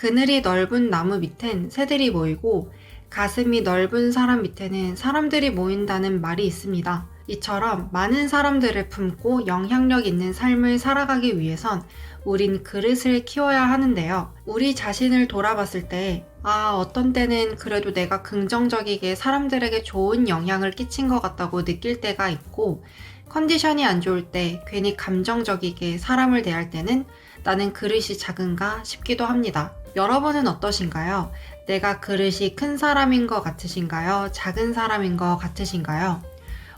그늘이 넓은 나무 밑엔 새들이 모이고 가슴이 넓은 사람 밑에는 사람들이 모인다는 말이 있습니다. 이처럼 많은 사람들을 품고 영향력 있는 삶을 살아가기 위해선 우린 그릇을 키워야 하는데요. 우리 자신을 돌아봤을 때, 어떤 때는 그래도 내가 긍정적이게 사람들에게 좋은 영향을 끼친 것 같다고 느낄 때가 있고, 컨디션이 안 좋을 때 괜히 감정적이게 사람을 대할 때는 나는 그릇이 작은가 싶기도 합니다. 여러분은 어떠신가요? 내가 그릇이 큰 사람인 것 같으신가요? 작은 사람인 것 같으신가요?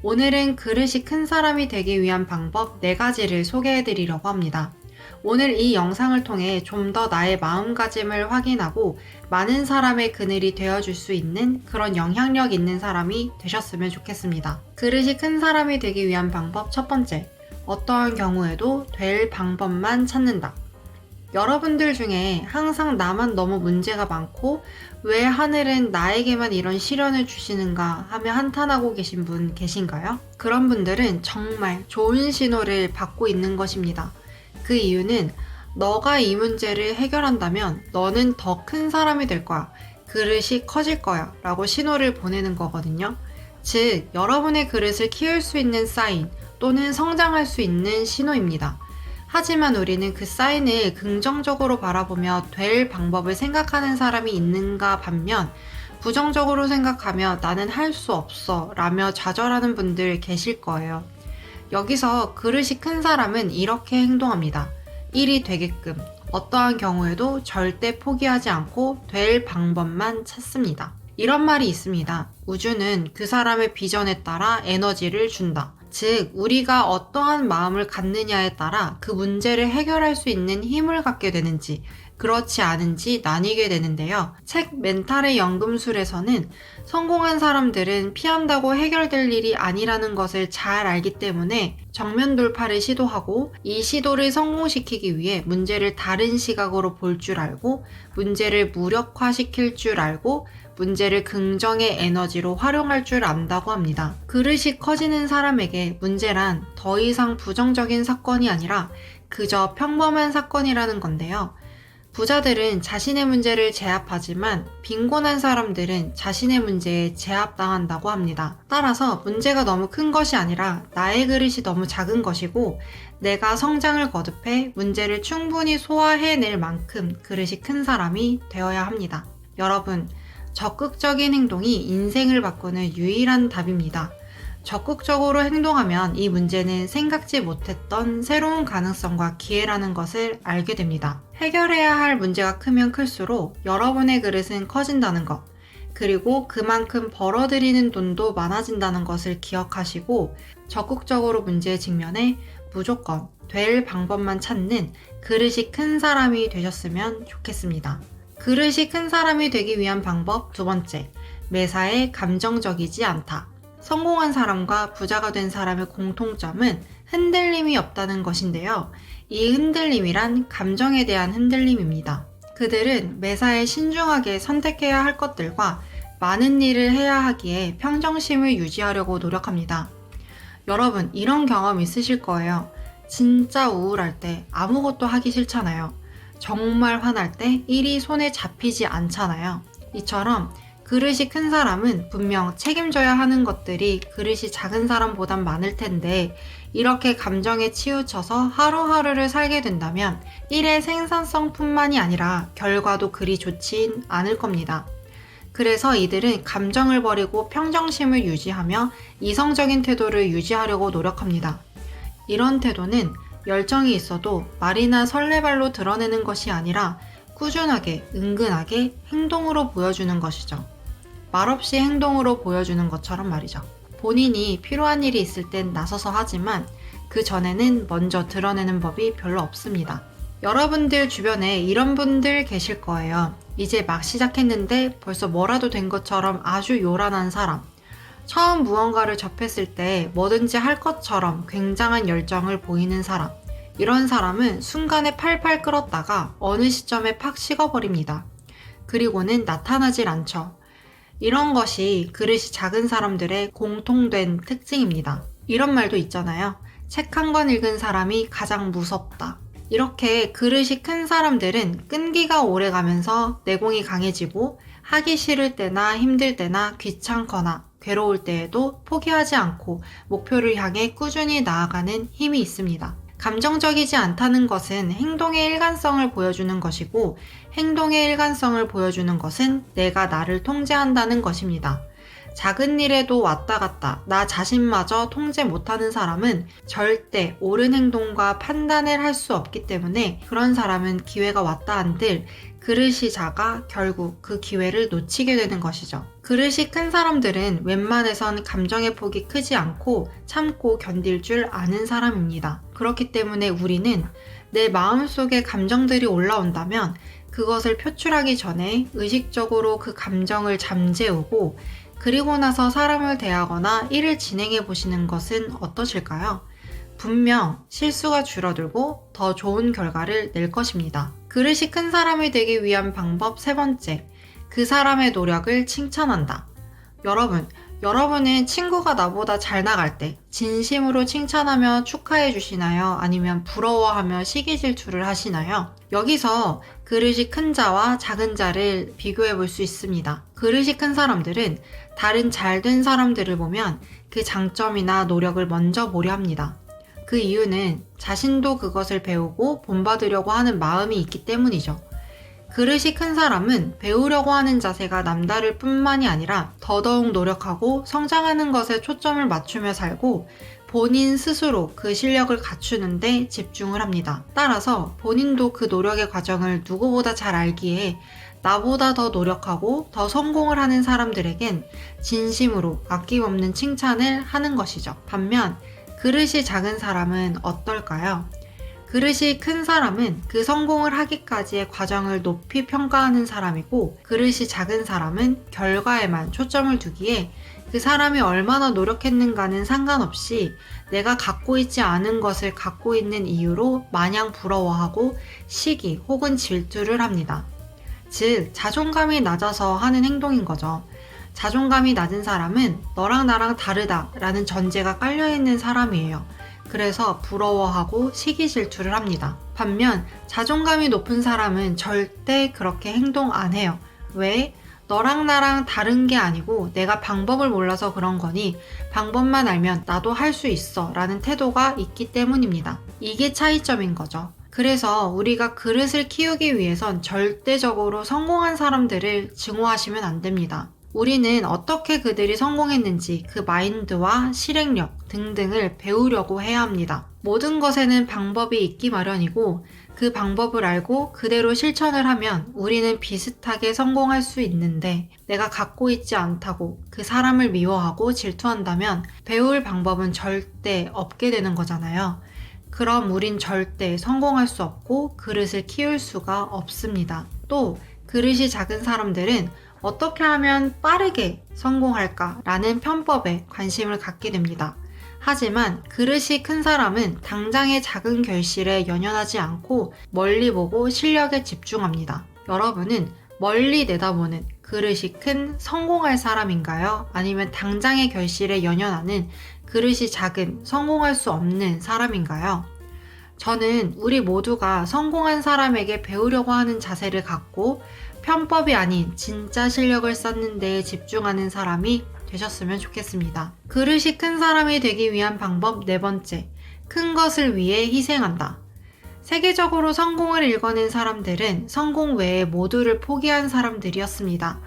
오늘은 그릇이 큰 사람이 되기 위한 방법 4가지를 소개해 드리려고 합니다. 오늘 이 영상을 통해 좀 더 나의 마음가짐을 확인하고 많은 사람의 그늘이 되어줄 수 있는 그런 영향력 있는 사람이 되셨으면 좋겠습니다. 그릇이 큰 사람이 되기 위한 방법 첫 번째, 어떠한 경우에도 될 방법만 찾는다. 여러분들 중에 항상 나만 너무 문제가 많고 왜 하늘은 나에게만 이런 시련을 주시는가 하며 한탄하고 계신 분 계신가요? 그런 분들은 정말 좋은 신호를 받고 있는 것입니다. 그 이유는 너가 이 문제를 해결한다면 너는 더 큰 사람이 될 거야. 그릇이 커질 거야. 라고 신호를 보내는 거거든요. 즉, 여러분의 그릇을 키울 수 있는 사인 또는 성장할 수 있는 신호입니다. 하지만 우리는 그 사인을 긍정적으로 바라보며 될 방법을 생각하는 사람이 있는가 반면 부정적으로 생각하며 나는 할 수 없어 라며 좌절하는 분들 계실 거예요. 여기서 그릇이 큰 사람은 이렇게 행동합니다. 일이 되게끔 어떠한 경우에도 절대 포기하지 않고 될 방법만 찾습니다. 이런 말이 있습니다. 우주는 그 사람의 비전에 따라 에너지를 준다. 즉, 우리가 어떠한 마음을 갖느냐에 따라 그 문제를 해결할 수 있는 힘을 갖게 되는지, 그렇지 않은지 나뉘게 되는데요. 책 멘탈의 연금술에서는 성공한 사람들은 피한다고 해결될 일이 아니라는 것을 잘 알기 때문에 정면 돌파를 시도하고 이 시도를 성공시키기 위해 문제를 다른 시각으로 볼 줄 알고 문제를 무력화시킬 줄 알고 문제를 긍정의 에너지로 활용할 줄 안다고 합니다. 그릇이 커지는 사람에게 문제란 더 이상 부정적인 사건이 아니라 그저 평범한 사건이라는 건데요. 부자들은 자신의 문제를 제압하지만 빈곤한 사람들은 자신의 문제에 제압당한다고 합니다. 따라서 문제가 너무 큰 것이 아니라 나의 그릇이 너무 작은 것이고 내가 성장을 거듭해 문제를 충분히 소화해낼 만큼 그릇이 큰 사람이 되어야 합니다. 여러분, 적극적인 행동이 인생을 바꾸는 유일한 답입니다. 적극적으로 행동하면 이 문제는 생각지 못했던 새로운 가능성과 기회라는 것을 알게 됩니다. 해결해야 할 문제가 크면 클수록 여러분의 그릇은 커진다는 것, 그리고 그만큼 벌어들이는 돈도 많아진다는 것을 기억하시고 적극적으로 문제에 직면해 무조건 될 방법만 찾는 그릇이 큰 사람이 되셨으면 좋겠습니다. 그릇이 큰 사람이 되기 위한 방법 두 번째, 매사에 감정적이지 않다. 성공한 사람과 부자가 된 사람의 공통점은 흔들림이 없다는 것인데요. 이 흔들림이란 감정에 대한 흔들림입니다. 그들은 매사에 신중하게 선택해야 할 것들과 많은 일을 해야 하기에 평정심을 유지하려고 노력합니다. 여러분, 이런 경험 있으실 거예요. 진짜 우울할 때 아무것도 하기 싫잖아요. 정말 화날 때 일이 손에 잡히지 않잖아요. 이처럼 그릇이 큰 사람은 분명 책임져야 하는 것들이 그릇이 작은 사람보단 많을 텐데 이렇게 감정에 치우쳐서 하루하루를 살게 된다면 일의 생산성뿐만이 아니라 결과도 그리 좋진 않을 겁니다. 그래서 이들은 감정을 버리고 평정심을 유지하며 이성적인 태도를 유지하려고 노력합니다. 이런 태도는 열정이 있어도 말이나 설레발로 드러내는 것이 아니라 꾸준하게, 은근하게 행동으로 보여주는 것이죠. 말없이 행동으로 보여주는 것처럼 말이죠. 본인이 필요한 일이 있을 땐 나서서 하지만 그 전에는 먼저 드러내는 법이 별로 없습니다. 여러분들 주변에 이런 분들 계실 거예요. 이제 막 시작했는데 벌써 뭐라도 된 것처럼 아주 요란한 사람. 처음 무언가를 접했을 때 뭐든지 할 것처럼 굉장한 열정을 보이는 사람. 이런 사람은 순간에 팔팔 끓었다가 어느 시점에 팍 식어버립니다. 그리고는 나타나질 않죠. 이런 것이 그릇이 작은 사람들의 공통된 특징입니다. 이런 말도 있잖아요. 책 한 권 읽은 사람이 가장 무섭다. 이렇게 그릇이 큰 사람들은 끈기가 오래 가면서 내공이 강해지고 하기 싫을 때나 힘들 때나 귀찮거나 괴로울 때에도 포기하지 않고 목표를 향해 꾸준히 나아가는 힘이 있습니다. 감정적이지 않다는 것은 행동의 일관성을 보여주는 것이고, 행동의 일관성을 보여주는 것은 내가 나를 통제한다는 것입니다. 작은 일에도 왔다 갔다 나 자신마저 통제 못하는 사람은 절대 옳은 행동과 판단을 할 수 없기 때문에 그런 사람은 기회가 왔다 한들 그릇이 작아 결국 그 기회를 놓치게 되는 것이죠. 그릇이 큰 사람들은 웬만해선 감정의 폭이 크지 않고 참고 견딜 줄 아는 사람입니다. 그렇기 때문에 우리는 내 마음속에 감정들이 올라온다면 그것을 표출하기 전에 의식적으로 그 감정을 잠재우고 그리고 나서 사람을 대하거나 일을 진행해 보시는 것은 어떠실까요? 분명 실수가 줄어들고 더 좋은 결과를 낼 것입니다. 그릇이 큰 사람이 되기 위한 방법 세 번째, 그 사람의 노력을 칭찬한다. 여러분은 친구가 나보다 잘 나갈 때 진심으로 칭찬하며 축하해 주시나요? 아니면 부러워하며 시기 질투를 하시나요? 여기서 그릇이 큰 자와 작은 자를 비교해 볼 수 있습니다. 그릇이 큰 사람들은 다른 잘된 사람들을 보면 그 장점이나 노력을 먼저 보려 합니다. 그 이유는 자신도 그것을 배우고 본받으려고 하는 마음이 있기 때문이죠. 그릇이 큰 사람은 배우려고 하는 자세가 남다를 뿐만이 아니라 더더욱 노력하고 성장하는 것에 초점을 맞추며 살고 본인 스스로 그 실력을 갖추는데 집중을 합니다. 따라서 본인도 그 노력의 과정을 누구보다 잘 알기에 나보다 더 노력하고 더 성공을 하는 사람들에겐 진심으로 아낌없는 칭찬을 하는 것이죠. 반면 그릇이 작은 사람은 어떨까요? 그릇이 큰 사람은 그 성공을 하기까지의 과정을 높이 평가하는 사람이고, 그릇이 작은 사람은 결과에만 초점을 두기에 그 사람이 얼마나 노력했는가는 상관없이 내가 갖고 있지 않은 것을 갖고 있는 이유로 마냥 부러워하고 시기 혹은 질투를 합니다. 즉, 자존감이 낮아서 하는 행동인 거죠. 자존감이 낮은 사람은 너랑 나랑 다르다라는 전제가 깔려있는 사람이에요. 그래서 부러워하고 시기 질투를 합니다. 반면 자존감이 높은 사람은 절대 그렇게 행동 안 해요. 왜? 너랑 나랑 다른 게 아니고 내가 방법을 몰라서 그런 거니 방법만 알면 나도 할 수 있어 라는 태도가 있기 때문입니다. 이게 차이점인 거죠. 그래서 우리가 그릇을 키우기 위해선 절대적으로 성공한 사람들을 증오하시면 안 됩니다. 우리는 어떻게 그들이 성공했는지 그 마인드와 실행력 등등을 배우려고 해야 합니다. 모든 것에는 방법이 있기 마련이고 그 방법을 알고 그대로 실천을 하면 우리는 비슷하게 성공할 수 있는데, 내가 갖고 있지 않다고 그 사람을 미워하고 질투한다면 배울 방법은 절대 없게 되는 거잖아요. 그럼 우린 절대 성공할 수 없고 그릇을 키울 수가 없습니다. 또 그릇이 작은 사람들은 어떻게 하면 빠르게 성공할까라는 편법에 관심을 갖게 됩니다. 하지만 그릇이 큰 사람은 당장의 작은 결실에 연연하지 않고 멀리 보고 실력에 집중합니다. 여러분은 멀리 내다보는 그릇이 큰 성공할 사람인가요? 아니면 당장의 결실에 연연하는 그릇이 작은 성공할 수 없는 사람인가요? 저는 우리 모두가 성공한 사람에게 배우려고 하는 자세를 갖고 편법이 아닌 진짜 실력을 쌓는 데에 집중하는 사람이 되셨으면 좋겠습니다. 그릇이 큰 사람이 되기 위한 방법 네 번째, 큰 것을 위해 희생한다. 세계적으로 성공을 일궈낸 사람들은 성공 외에 모두를 포기한 사람들이었습니다.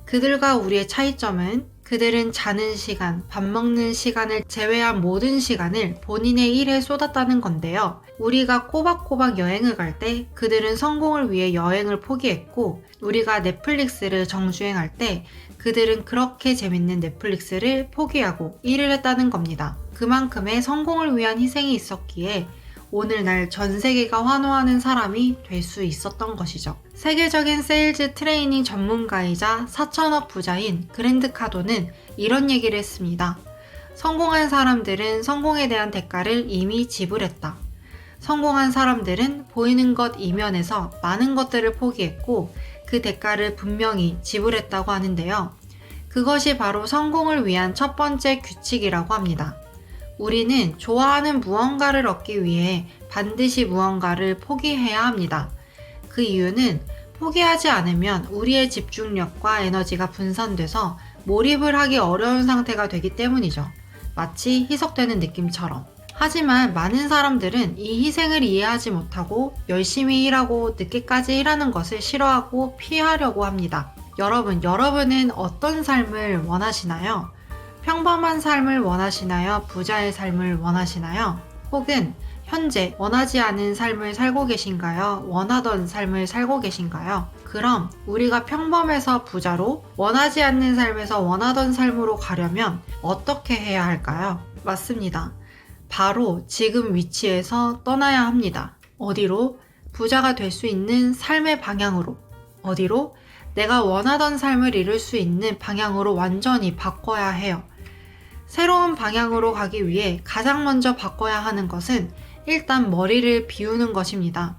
그들과 우리의 차이점은 그들은 자는 시간, 밥 먹는 시간을 제외한 모든 시간을 본인의 일에 쏟았다는 건데요. 우리가 꼬박꼬박 여행을 갈 때 그들은 성공을 위해 여행을 포기했고, 우리가 넷플릭스를 정주행할 때 그들은 그렇게 재밌는 넷플릭스를 포기하고 일을 했다는 겁니다. 그만큼의 성공을 위한 희생이 있었기에 오늘날 전 세계가 환호하는 사람이 될 수 있었던 것이죠. 세계적인 세일즈 트레이닝 전문가이자 4천억 부자인 그랜드 카도는 이런 얘기를 했습니다. 성공한 사람들은 성공에 대한 대가를 이미 지불했다. 성공한 사람들은 보이는 것 이면에서 많은 것들을 포기했고 그 대가를 분명히 지불했다고 하는데요. 그것이 바로 성공을 위한 첫 번째 규칙이라고 합니다. 우리는 좋아하는 무언가를 얻기 위해 반드시 무언가를 포기해야 합니다. 그 이유는 포기하지 않으면 우리의 집중력과 에너지가 분산돼서 몰입을 하기 어려운 상태가 되기 때문이죠. 마치 희석되는 느낌처럼. 하지만 많은 사람들은 이 희생을 이해하지 못하고 열심히 일하고 늦게까지 일하는 것을 싫어하고 피하려고 합니다. 여러분은 어떤 삶을 원하시나요? 평범한 삶을 원하시나요? 부자의 삶을 원하시나요? 혹은 현재 원하지 않은 삶을 살고 계신가요? 원하던 삶을 살고 계신가요? 그럼 우리가 평범해서 부자로 원하지 않는 삶에서 원하던 삶으로 가려면 어떻게 해야 할까요? 맞습니다. 바로 지금 위치에서 떠나야 합니다. 어디로? 부자가 될 수 있는 삶의 방향으로. 어디로? 내가 원하던 삶을 이룰 수 있는 방향으로 완전히 바꿔야 해요. 새로운 방향으로 가기 위해 가장 먼저 바꿔야 하는 것은 일단 머리를 비우는 것입니다.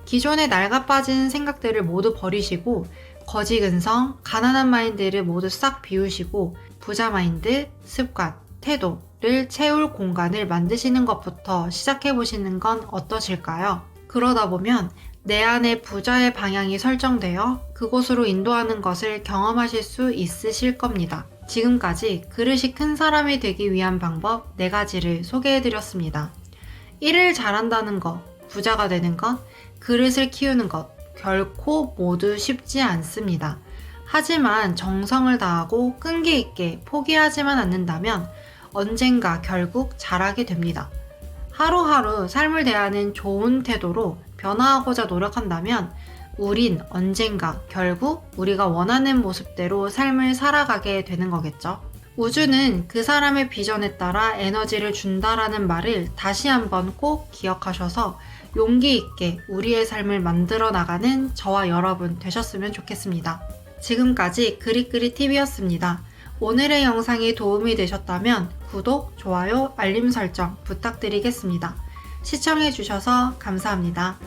기존에 낡아빠진 생각들을 모두 버리시고 거지 근성, 가난한 마인드를 모두 싹 비우시고 부자 마인드, 습관, 태도를 채울 공간을 만드시는 것부터 시작해 보시는 건 어떠실까요? 그러다 보면 내 안에 부자의 방향이 설정되어 그곳으로 인도하는 것을 경험하실 수 있으실 겁니다. 지금까지 그릇이 큰 사람이 되기 위한 방법 4가지를 소개해 드렸습니다. 일을 잘한다는 것, 부자가 되는 것, 그릇을 키우는 것, 결코 모두 쉽지 않습니다. 하지만 정성을 다하고 끈기 있게 포기하지만 않는다면 언젠가 결국 잘하게 됩니다. 하루하루 삶을 대하는 좋은 태도로 변화하고자 노력한다면 우린 언젠가 결국 우리가 원하는 모습대로 삶을 살아가게 되는 거겠죠. 우주는 그 사람의 비전에 따라 에너지를 준다라는 말을 다시 한번 꼭 기억하셔서 용기 있게 우리의 삶을 만들어 나가는 저와 여러분 되셨으면 좋겠습니다. 지금까지 그릿그릿TV였습니다. 오늘의 영상이 도움이 되셨다면 구독, 좋아요, 알림 설정 부탁드리겠습니다. 시청해주셔서 감사합니다.